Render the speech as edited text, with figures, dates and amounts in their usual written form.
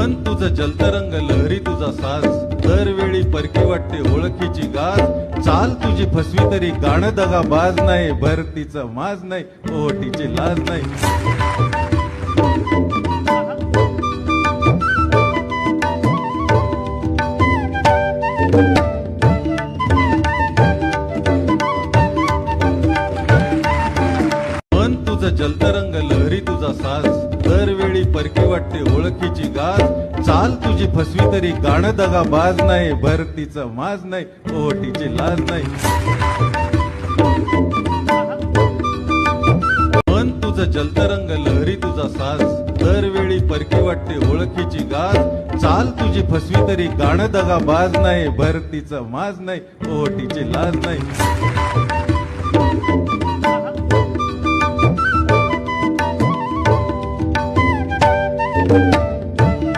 मन तुझं जलतरंग लहरी तुझा साज, दरवेळी परकी वाटते ओळखीची गाज. चाल तुझी फसवी तरी गाणं दगा बाज नाही, भरतीचं माज नाही, ओटीची लाज नाही. मन तुझं जलतरंग लहरी तुझा साज, दरवेळी परकी वाटते ओळखीची गाज. चाल तुझी फसवी तरी गाणं दगा बाज नाही, भरतीचं माज नाही, ओटीची लाज नाही. मन तुझं जलतरंग लहरी तुझा साज, दरवेळी परकी वाटते ओळखीची गाज. चाल तुझी फसवी तरी गाणं दगा बाज नाही, भरतीचं माज नाही, ओटीची लाज नाही.